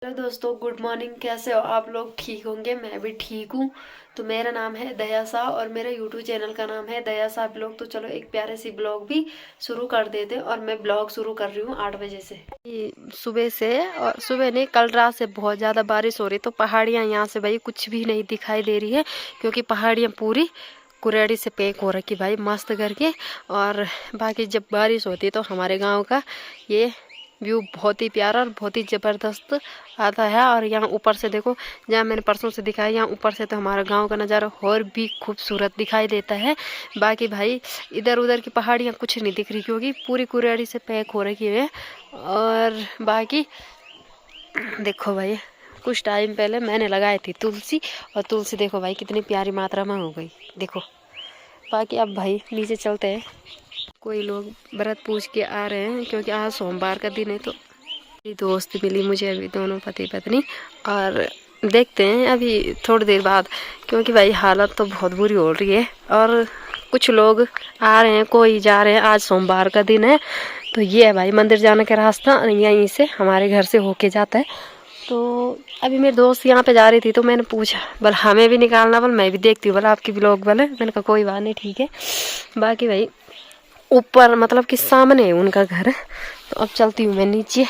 Hello दोस्तों, good morning. कैसे हो आप लोग? ठीक होंगे, मैं भी ठीक हूँ। तो मेरा नाम है दया शाह और मेरा यूट्यूब चैनल का नाम है दया शाह ब्लॉग। तो चलो एक प्यारे सी ब्लॉग भी शुरू कर देते हैं। और मैं ब्लॉग शुरू कर रही हूँ 8 बजे से। सुबह से, और सुबह नहीं, कल रात से बहुत ज़्यादा बारिश हो रही। तो पहाड़ियाँ यहाँ से भाई कुछ भी नहीं दिखाई दे रही है, क्योंकि पहाड़ियाँ पूरी कुरेड़ी से पैक हो रखी भाई, मस्त करके। और बाकी जब बारिश होती है तो हमारे गाँव का ये व्यू बहुत ही प्यारा और बहुत ही ज़बरदस्त आता है। और यहाँ ऊपर से देखो, जहाँ मैंने परसों से दिखाया, यहाँ ऊपर से तो हमारा गांव का नज़ारा और भी खूबसूरत दिखाई देता है। बाकी भाई इधर उधर की पहाड़ियाँ कुछ नहीं दिख रही, क्योंकि पूरी कुरेड़ी से पैक हो रखी है। और बाकी देखो भाई, कुछ टाइम पहले मैंने लगाई थी तुलसी, और तुलसी देखो भाई कितनी प्यारी मात्रा में हो गई, देखो। बाकी अब भाई नीचे चलते हैं। कोई लोग व्रत पूछ के आ रहे हैं, क्योंकि आज सोमवार का दिन है। तो मेरी दोस्त मिली मुझे अभी, दोनों पति पत्नी। और देखते हैं अभी थोड़ी देर बाद, क्योंकि भाई हालत तो बहुत बुरी हो रही है। और कुछ लोग आ रहे हैं, कोई जा रहे हैं। आज सोमवार का दिन है। तो ये है भाई मंदिर जाने का रास्ता, यहीं से हमारे घर से होके जाता है। तो अभी मेरी दोस्त यहाँ पे जा रही थी, तो मैंने पूछा बोल हमें भी निकालना, बोल मैं भी देखती हूँ, बोला आपकी ब्लॉग बोले। मैंने कहा कोई बात नहीं, ठीक है। बाकी भाई ऊपर मतलब कि सामने है उनका घर। तो अब चलती हूँ मैं नीचे।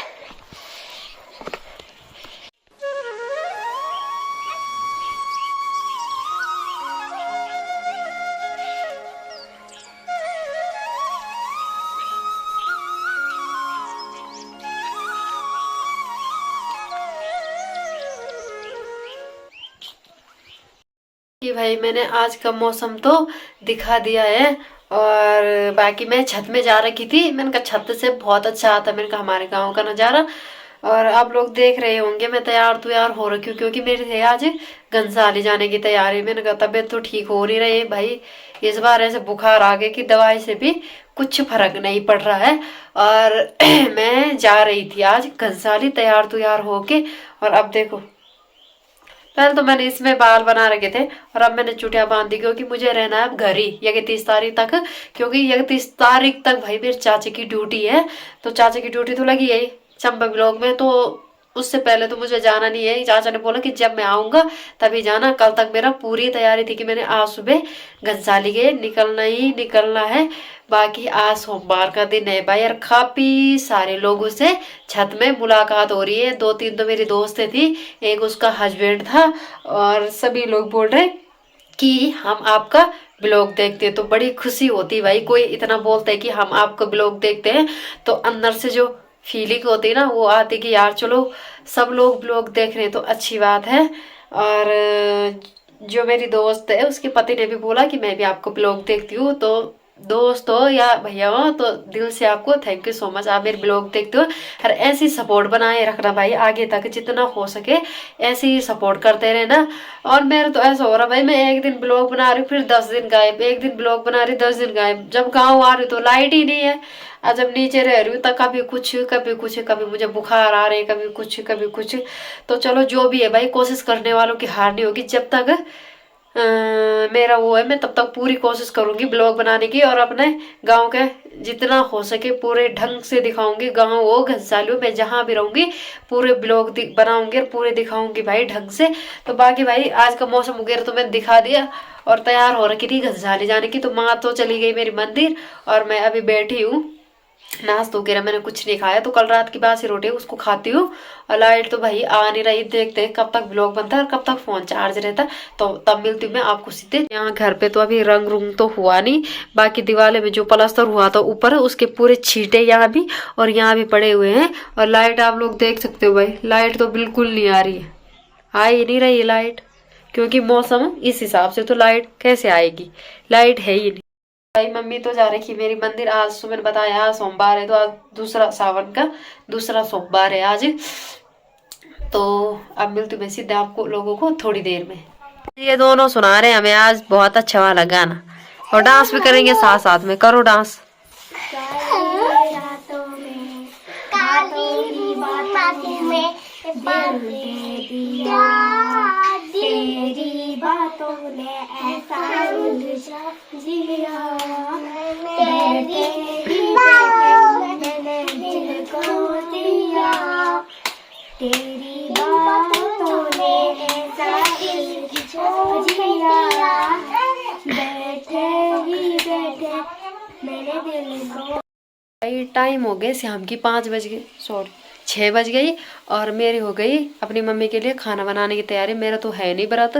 कि भाई मैंने आज का मौसम तो दिखा दिया है। और बाकी मैं छत में जा रखी थी, मैंने कहा छत से बहुत अच्छा आता, मैंने कहा हमारे गांव का नज़ारा। और आप लोग देख रहे होंगे मैं तैयार तुयार हो रखी हूँ, क्योंकि मेरी है आज घनसाली जाने की तैयारी। मैंने कहा तबीयत तो ठीक हो नहीं रही भाई, इस बार ऐसे बुखार आ गए कि दवाई से भी कुछ फर्क नहीं पड़ रहा है। और मैं जा रही थी आज घनसाली तैयार तुयार होके। और अब देखो, पहले तो मैंने इसमें बाल बना रखे थे, और अब मैंने चुटिया बांध दी, क्योंकि मुझे रहना है अब घर ही 31 तारीख तक। क्योंकि 31 तारीख तक भाई मेरे चाचे की ड्यूटी है। तो चाचे की ड्यूटी तो लगी है चंबा ब्लॉक में। तो उससे पहले तो मुझे जाना नहीं है। चाचा ने बोला कि जब मैं आऊंगा तभी जाना। कल तक मेरा पूरी तैयारी थी कि मैंने आज सुबह घनसाली के निकलना ही निकलना है। बाकी आज सोमवार का दिन है भाई, और काफी सारे लोगों से छत में मुलाकात हो रही है। 2-3 तो मेरी दोस्तें थी, एक उसका हस्बैंड था। और सभी लोग बोल रहे कि हम आपका ब्लॉग देखते हैं। तो बड़ी खुशी होती भाई, कोई इतना बोलता है कि हम आपका ब्लॉग देखते हैं, तो अंदर से जो फीलिंग होती है ना, वो आती कि यार चलो सब लोग ब्लॉग देख रहे हैं तो अच्छी बात है। और जो मेरी दोस्त है उसके पति ने भी बोला कि मैं भी आपको ब्लॉग देखती हूँ। तो दोस्त हो या भैया हो, तो दिल से आपको थैंक यू सो मच, आप मेरे ब्लॉग देखते हो। और ऐसी सपोर्ट बनाए रखना भाई, आगे तक जितना हो सके ऐसे ही सपोर्ट करते रहना। और मेरा तो ऐसा हो रहा भाई, मैं एक दिन ब्लॉग बना रही हूँ फिर 10 दिन गायब, एक दिन ब्लॉग बना रही 10 दिन गायब। जब गाँव आ रही तो लाइट ही नहीं है, और जब नीचे रह रही हूँ तो कभी कुछ कभी कुछ, कभी मुझे बुखार आ रहे, कभी कुछ कभी कुछ। तो चलो जो भी है भाई, कोशिश करने वालों की हार नहीं होगी। जब तक मेरा वो है, मैं तब तक पूरी कोशिश करूंगी ब्लॉग बनाने की, और अपने गांव के जितना हो सके पूरे ढंग से दिखाऊंगी। गांव हो घनसाली हो, मैं जहां भी रहूंगी पूरे ब्लॉग बनाऊंगी और पूरे दिखाऊंगी भाई ढंग से। तो बाकी भाई आज का मौसम वगैरह तो मैंने दिखा दिया। और तैयार हो रखी थी घनसाली जाने की। तो माँ तो चली गई मेरी मंदिर, और मैं अभी बैठी हूँ। नाश्ता वगैरह मैंने कुछ नहीं खाया, तो कल रात की बासी रोटी है उसको खाती हूँ। और लाइट तो भाई आ नहीं रही, देखते हैं कब तक ब्लॉग बनता है और कब तक फोन चार्ज रहता है। तो तब मिलती हूँ मैं आपको सीधे। यहाँ घर पे तो अभी रंग रुंग तो हुआ नहीं, बाकी दीवार में जो प्लास्टर हुआ था ऊपर उसके पूरे छींटे यहाँ भी और यहाँ भी पड़े हुए हैं। और लाइट आप लोग देख सकते हो भाई, लाइट तो बिल्कुल नहीं आ रही है, आ ही नहीं रही है लाइट। क्योंकि मौसम इस हिसाब से तो लाइट कैसे आएगी, लाइट है ही नहीं भाई। मम्मी तो जा रही थी मेरी मंदिर, आज सुबह ने बताया आज सोमवार है, तो आज दूसरा सावन का दूसरा सोमवार है आज। तो अब मिलती हूँ मैं सीधे आपको लोगों को थोड़ी देर में। ये दोनों सुना रहे हैं हमें आज बहुत अच्छा वाला गाना, और डांस भी करेंगे साथ साथ में। करो डांस। काली रातों में, काली बातों में दिल दे दिया, तेरी बातों ने ऐसा उलझा दिया, तेरी बातों ने दिल को दिया, तेरी बातों ने ऐसा इल्तिजा दिया, बैठे ही बैठे मेरे दिल को। भाई टाइम हो गए शाम की 5 बज गए, सॉरी 6 बज गई। और मेरी हो गई अपनी मम्मी के लिए खाना बनाने की तैयारी। मेरा तो है नहीं व्रत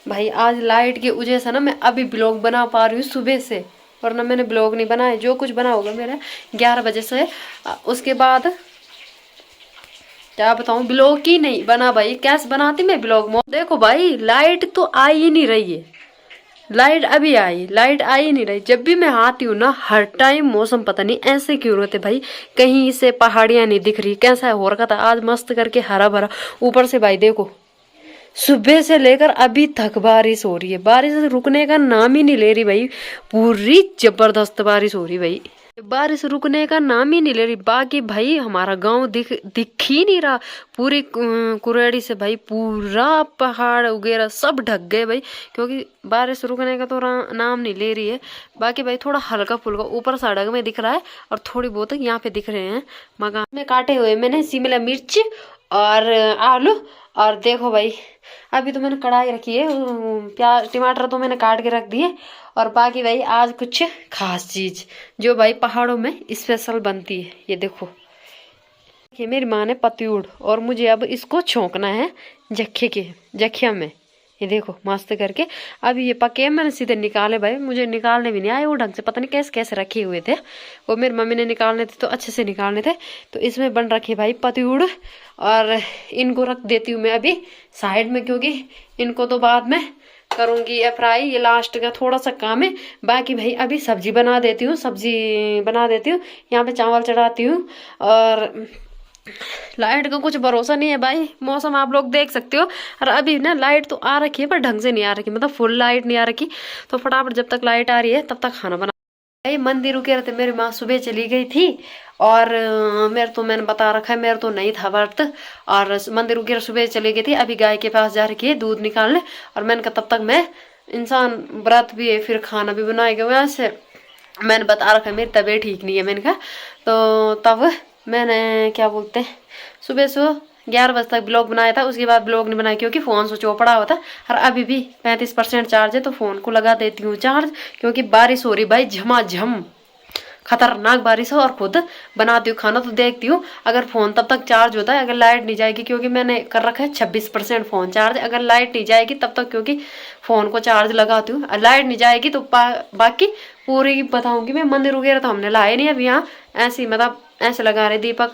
भाई, आज लाइट की वजह से ना मैं अभी ब्लॉग बना पा रही हूँ सुबह से, वरना मैंने ब्लॉग नहीं बनाया। जो कुछ बना होगा मेरा 11 बजे से, उसके बाद क्या बताऊँ, ब्लॉग ही नहीं बना भाई। कैसे बनाती मैं ब्लॉग? देखो भाई लाइट तो आ ही नहीं रही है, लाइट अभी आई, लाइट आ ही नहीं रही। जब भी मैं आती हूँ ना हर टाइम मौसम पता नहीं ऐसे क्यों रहते भाई, कहीं से पहाड़ियां नहीं दिख रही, कैसा हो रखा था आज मस्त करके हरा भरा। ऊपर से भाई देखो सुबह से लेकर अभी तक बारिश हो रही है, बारिश रुकने का नाम ही नहीं ले रही भाई, पूरी जबरदस्त बारिश हो रही भाई, बारिश रुकने का नाम ही नहीं ले रही। बाकी भाई हमारा गांव दिख ही नहीं रहा, पूरी कुरेड़ी से भाई पूरा पहाड़ वगैरह सब ढक गए भाई, क्योंकि बारिश रुकने का तो नाम नहीं ले रही है। बाकी भाई थोड़ा हल्का फुल्का ऊपर सड़क में दिख रहा है और थोड़ी बहुत यहाँ पे दिख रहे हैं मकान में। काटे हुए मैंने शिमला मिर्च और आलू, और देखो भाई अभी तो मैंने कढ़ाई रखी है, प्याज टमाटर तो मैंने काट के रख दिए। और बाकी भाई आज कुछ खास चीज जो भाई पहाड़ों में स्पेशल बनती है, ये देखो ये मेरी माँ ने पत्यूड़, और मुझे अब इसको छोंकना है जखिया में। ये देखो मस्त करके अभी ये पके हैं, मैंने सीधे निकाले भाई, मुझे निकालने भी नहीं आए वो ढंग से, पता नहीं कैसे कैसे रखे हुए थे, वो मेरी मम्मी ने निकालने थे तो अच्छे से निकालने थे। तो इसमें बन रखे भाई पत्यूड़, और इनको रख देती हूँ मैं अभी साइड में, क्योंकि इनको तो बाद में करूंगी फ्राई, ये लास्ट का थोड़ा सा काम है। बाकी भाई अभी सब्जी बना देती हूँ, यहाँ पे चावल चढ़ाती हूँ। और लाइट का कुछ भरोसा नहीं है भाई, मौसम आप लोग देख सकते हो। और अभी ना लाइट तो आ रखी है पर ढंग से नहीं आ रखी, मतलब फुल लाइट नहीं आ रखी। तो फटाफट जब तक लाइट आ रही है तब तक खाना बना। भाई मंदिर रुके रहते, मेरी माँ सुबह चली गई थी, और मैंने बता रखा है मेरा तो नहीं था व्रत, और मंदिर रुके सुबह चली गई थी। अभी गाय के पास जा रखी है दूध निकालने, और मैंने कहा तब तक मैं इंसान व्रत भी है फिर खाना भी बनाएगा। वैसे मैंने बता रखा है मेरी तबीयत ठीक नहीं है, मैंने कहा तो तब मैंने क्या बोलते हैं सुबह 11 बजे तक ब्लॉग बनाया था, उसके बाद ब्लॉग नहीं बनाया क्योंकि फ़ोन स्विच ऑफ पड़ा हुआ था। और अभी भी 35% चार्ज है, तो फ़ोन को लगा देती हूँ चार्ज, क्योंकि बारिश हो रही भाई झमाझम, खतरनाक बारिश है। और खुद बनाती हूँ खाना तो देखती हूँ अगर फ़ोन तब तक चार्ज होता है, अगर लाइट नहीं जाएगी, क्योंकि मैंने कर रखा है 26% फ़ोन चार्ज, अगर लाइट नहीं जाएगी तब तक, क्योंकि फ़ोन को चार्ज लगाती हूँ। लाइट नहीं जाएगी तो बाकी पूरी बताऊँगी मैं। मंदिर वगैरह तो हमने लाए नहीं, अभी यहाँ ऐसे मतलब ऐसे लगा रहे दीपक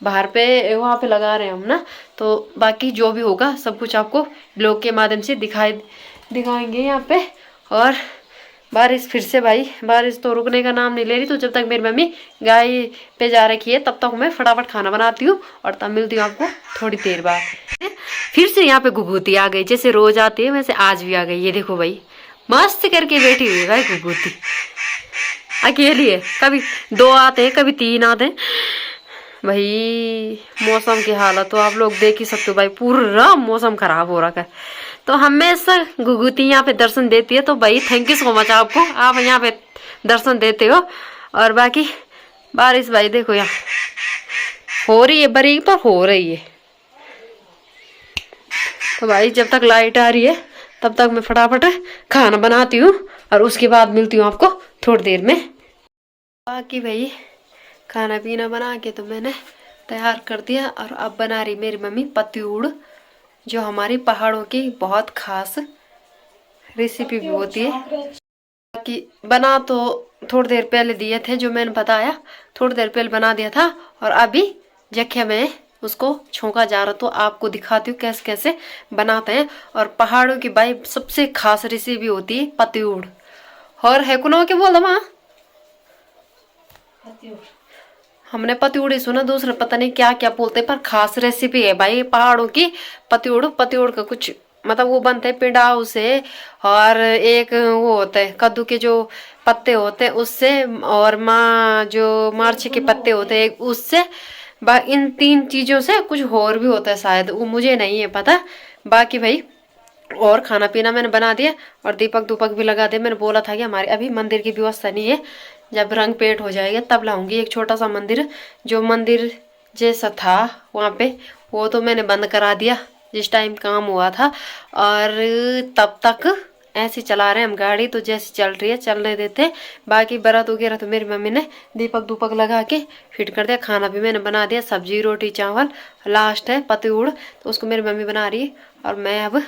बाहर पे, वहाँ पे लगा रहे हैं हम ना। तो बाकी जो भी होगा सब कुछ आपको ब्लॉग के माध्यम से दिखाएंगे यहाँ पे। और बारिश फिर से भाई, बारिश तो रुकने का नाम नहीं ले रही। तो जब तक मेरी मम्मी गाय पे जा रखी है तब तक मैं फटाफट खाना बनाती हूँ, और तब मिलती हूँ आपको थोड़ी देर बाद। फिर से यहाँ पे घुघुती आ गई, जैसे रोज आती है वैसे आज भी आ गई। ये देखो भाई मस्त करके बैठी हुई है भाई घुघुती, अकेली है, कभी 2 आते हैं कभी 3 आते हैं भाई। मौसम की हालत तो आप लोग देख ही सकते हो भाई, पूरा मौसम खराब हो रखा है। तो हमेशा घुघुती यहाँ पे दर्शन देती है, तो भाई थैंक यू सो मच आपको, आप यहाँ पे दर्शन देते हो। और बाकी बारिश भाई देखो यहाँ हो रही है, बारीक पर हो रही है। तो भाई जब तक लाइट आ रही है तब तक मैं फटाफट खाना बनाती हूँ, और उसके बाद मिलती हूँ आपको थोड़ी देर में। बाकी भाई खाना पीना बना के तो मैंने तैयार कर दिया, और अब बना रही मेरी मम्मी पत्यूड़, जो हमारी पहाड़ों की बहुत खास रेसिपी भी होती है। बाकी बना तो थोड़ी देर पहले दिए थे, जो मैंने बताया थोड़ी देर पहले बना दिया था, और अभी जख्या में उसको छोंका जा रहा, तो आपको दिखाती हूँ कैसे कैसे बनाते हैं। और पहाड़ों की भाई सबसे खास रेसिपी होती है पत्यूड़, और है कुनो के बोल माँ हमने पत्यूड़ सुना, दूसरे पता नहीं क्या क्या बोलते, पर खास रेसिपी है भाई पहाड़ों की पत्यूड़ का कुछ मतलब वो बनते हैं पिंडाऊ से, और एक वो होता है कद्दू के जो पत्ते होते हैं उससे, और जो मार्च के पत्ते होते हैं उससे, इन 3 चीजों से कुछ और भी होता है शायद, वो मुझे नहीं है पता। बाकी भाई और खाना पीना मैंने बना दिया, और दीपक भी लगा दिया। मैंने बोला था कि हमारे अभी मंदिर की व्यवस्था नहीं है, जब रंग पेंट हो जाएगा तब लाऊंगी एक छोटा सा मंदिर, जो मंदिर जैसा था वहाँ पे वो तो मैंने बंद करा दिया जिस टाइम काम हुआ था। और तब तक ऐसे चला रहे हम गाड़ी, तो जैसे चल रही है चलने देते। बाकी बरात वगैरह तो मेरी मम्मी ने दीपक दूपक लगा के फिट कर दिया। खाना भी मैंने बना दिया, सब्जी रोटी चावल, लास्ट है पति उड़, तो उसको मेरी मम्मी बना रही है। और मैं अब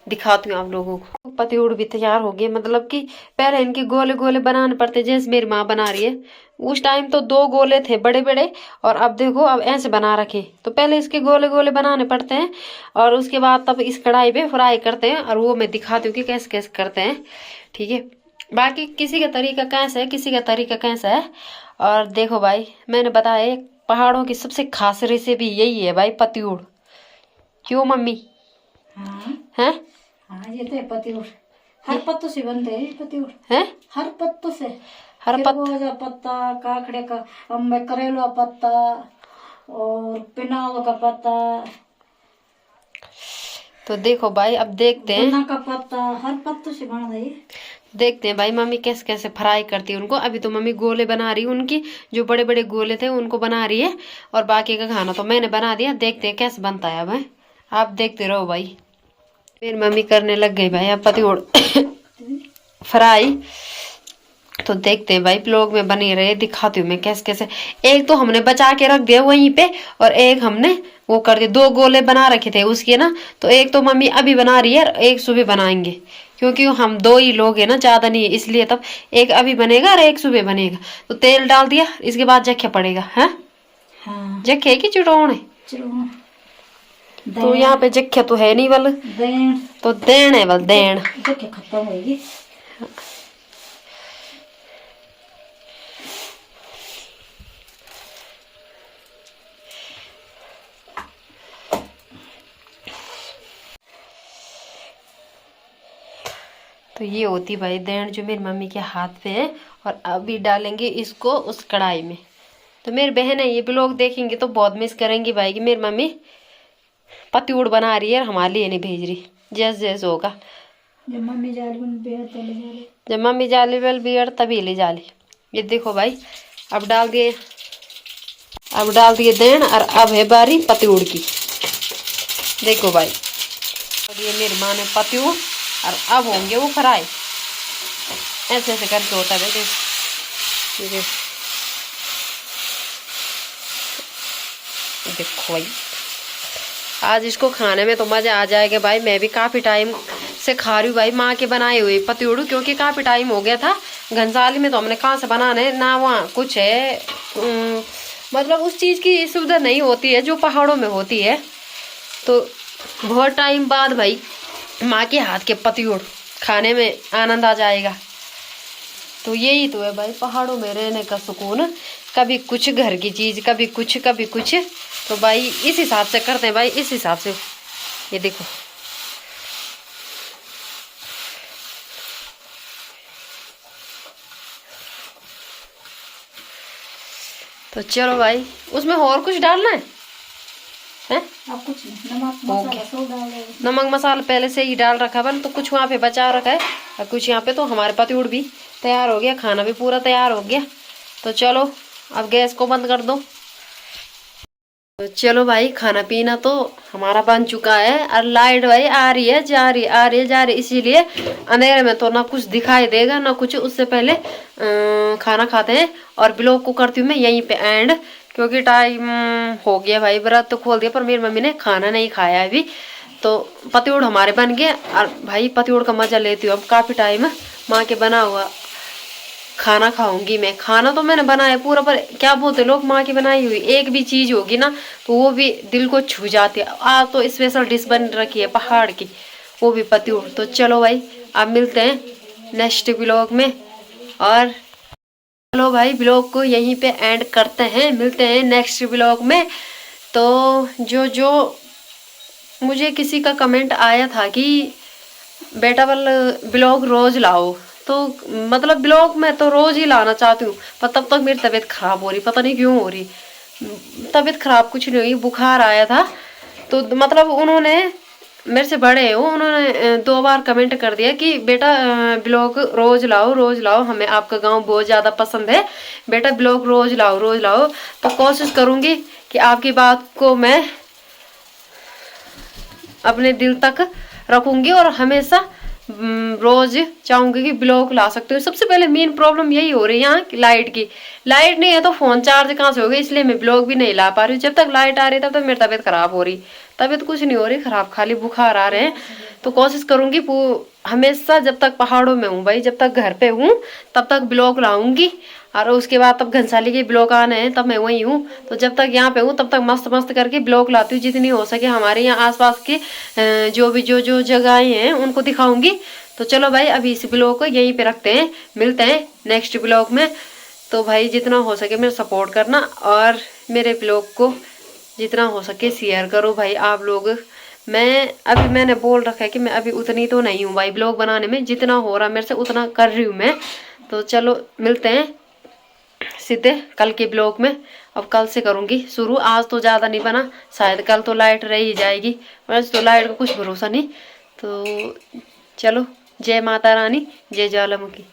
दिखाती हूँ आप लोगों को। पति उड़ भी तैयार हो गए, मतलब कि पहले इनके गोले गोले बनाने पड़ते जैसे मेरी माँ बना रही है। उस टाइम तो 2 गोले थे बड़े बड़े, और अब देखो अब ऐसे बना रखे। तो पहले इसके गोले गोले बनाने पड़ते हैं, और उसके बाद तब इस कढ़ाई पे फ्राई करते हैं। और वो मैं दिखाती हूँ कि कैसे कैसे करते हैं, ठीक है। बाकी किसी का तरीका कैसा है, किसी का तरीका कैसा है। और देखो भाई, मैंने बताया पहाड़ों की सबसे खास रेसिपी यही है भाई, पति उड़। क्यों मम्मी? हाँ हैं? हाँ, ये तो है पति उड़। हर पत्तों से बनते हैं पति उड़। हैं? हर पत्तों से, हर खरबूजा पत्ता, काकड़े का, करेला पत्ता और पिनाव का पत्ता, तो देखो भाई अब देखते हैं, गन्ना का पत्ता, हर पत्तों से बना है। देखते हैं भाई मम्मी कैसे कैसे फ्राई करती है उनको। अभी तो मम्मी गोले बना रही है, उनकी जो बड़े बड़े गोले थे उनको बना रही है। और बाकी का खाना तो मैंने बना दिया, देखते हैं कैसे बनता है। भाई आप देखते रहो भाई। मेरी मम्मी करने लग गई भाई अब पति उड़ फ्राई। तो देखते हैं भाई, ब्लॉग में बने रहे, दिखाती हूँ मैं कैसे कैसे। एक तो हमने बचा के रख दिया वहीं पे, और एक हमने वो कर दिया। 2 गोले बना रखे थे उसके ना, तो एक तो मम्मी अभी बना रही है और एक सुबह बनाएंगे, क्योंकि हम 2 ही लोग हैं ना, ज्यादा नहीं है इसलिए। तब एक अभी बनेगा और एक सुबह बनेगा। तो तेल डाल दिया, इसके बाद जख्या पड़ेगा है। हाँ, जख्या की चिटौण है, तो यहाँ पे जख्या तो है नहीं बल, देन तो देन है बल, देन। जख्या खत्म होगी। तो ये होती भाई देन जो मेरी मम्मी के हाथ पे है। और अभी डालेंगे इसको उस कढ़ाई में। तो मेरी बहन है, ये ब्लॉग देखेंगे तो बहुत मिस करेंगी भाई कि मेरी मम्मी पति उड़ बना रही है और हमारे लिए नहीं भेज रही। जैसे जैसे होगा, जब मम्मी जाली बन बेहद चले जा रहे, जब मम्मी जाली वाल बिगड़ तभी ले जाली। ये देखो भाई, अब डाल दिए, अब डाल दिए देन। और अब है बारी पति उड़ की। देखो भाई, और ये मेरी माँ ने पति उड़, और अब होंगे वो फ्राई। ऐसे ऐसे करके होता है भाई। देखो भाई, आज इसको खाने में तो मजा आ जाएगा भाई। मैं भी काफी टाइम से खा रही हूँ भाई माँ के बनाए हुए पति उड़, क्योंकि काफी टाइम हो गया था। घनसाली में तो हमने कहाँ से बनाने ना, वहाँ कुछ है मतलब उस चीज की सुविधा नहीं होती है जो पहाड़ों में होती है। तो बहुत टाइम बाद भाई माँ के हाथ के पति उड़ खाने में आनंद आ जाएगा। तो यही तो है भाई पहाड़ों में रहने का सुकून। कभी कुछ घर की चीज, कभी कुछ कभी कुछ। तो भाई इस हिसाब से करते हैं भाई, इस हिसाब से। ये देखो, तो चलो भाई, उसमें और कुछ डालना है हैं? अब कुछ नहीं, नमक मसाला सब डाल दो। नमक मसाला पहले से ही डाल रखा बन, तो कुछ वहाँ पे बचा रखा है और कुछ यहाँ पे। तो हमारे पति उड़ भी तैयार हो गया, खाना भी पूरा तैयार हो गया। तो चलो अब गैस को बंद कर दो। तो चलो भाई, खाना पीना तो हमारा बन चुका है। और लाइट भाई आ रही है जा रही, आ रही है जा रही, इसीलिए अंधेरे में तो ना कुछ दिखाई देगा ना कुछ। उससे पहले खाना खाते हैं। और ब्लॉग को करती हूँ मैं यहीं पे एंड, क्योंकि टाइम हो गया भाई। व्रत तो खोल दिया पर मेरी मम्मी ने खाना नहीं खाया अभी। तो पतिउड़ हमारे बन गए। और भाई पतिउड़ का मजा लेती हूँ अब काफी टाइम। माँ के बना हुआ खाना खाऊंगी मैं। खाना तो मैंने बनाया पूरा, पर क्या बोलते लोग, माँ की बनाई हुई एक भी चीज होगी ना तो वो भी दिल को छू जाती है। आज तो स्पेशल डिश बन रखी है पहाड़ की, वो भी पतिउड़। तो चलो भाई, अब मिलते हैं नेक्स्ट ब्लॉग में। और चलो भाई, ब्लॉग को यहीं पे एंड करते हैं, मिलते हैं नेक्स्ट ब्लॉग में। तो जो मुझे किसी का कमेंट आया था कि बेटा वाल ब्लॉग रोज लाओ, तो मतलब ब्लॉग मैं तो रोज ही लाना चाहती हूँ, पर तब तक मेरी तबीयत खराब हो रही, पता नहीं क्यों हो रही। तबीयत खराब कुछ नहीं हुई, बुखार आया था। तो मतलब उन्होंने मेरे से बड़े हो, उन्होंने 2 बार कमेंट कर दिया कि बेटा ब्लॉग रोज लाओ रोज लाओ, हमें आपका गांव बहुत ज़्यादा पसंद है, बेटा ब्लॉग रोज लाओ रोज लाओ। तो कोशिश करूँगी कि आपकी बात को मैं अपने दिल तक रखूंगी और हमेशा रोज चाहूंगी कि ब्लॉग ला सकते हो। सबसे पहले मेन प्रॉब्लम यही हो रही है यहाँ की लाइट की। लाइट नहीं है तो फोन चार्ज कहाँ से होगा, इसलिए मैं ब्लॉग भी नहीं ला पा रही हूँ। जब तक लाइट आ रही है तब तक मेरी तबीयत खराब हो रही। तबीयत कुछ नहीं हो रही खराब, खाली बुखार आ रहे हैं। तो कोशिश करूंगी हमेशा जब तक पहाड़ों में हूँ भाई, जब तक घर पे हूँ तब तक ब्लॉग लाऊंगी। और उसके बाद तब घनसाली के ब्लॉग आने हैं तब मैं वही हूँ। तो जब तक यहाँ पे हूँ तब तक मस्त मस्त करके ब्लॉग लाती हूँ, जितनी हो सके हमारे यहाँ आसपास के जो भी जो जगहें हैं उनको दिखाऊंगी। तो चलो भाई अभी इस ब्लॉग को यहीं पे रखते हैं, मिलते हैं नेक्स्ट ब्लॉग में। तो भाई जितना हो सके मेरा सपोर्ट करना और मेरे ब्लॉग को जितना हो सके शेयर करो भाई आप लोग। मैंने बोल रखा है कि मैं अभी उतनी तो नहीं हूँ भाई ब्लॉग बनाने में, जितना हो रहा मेरे से उतना कर रही हूँ मैं। तो चलो मिलते हैं सीधे कल के ब्लॉग में। अब कल से करूँगी शुरू, आज तो ज़्यादा नहीं बना, शायद कल तो लाइट रह ही जाएगी, वैसे तो लाइट का कुछ भरोसा नहीं। तो चलो जय माता रानी, जय ज्वालामुखी।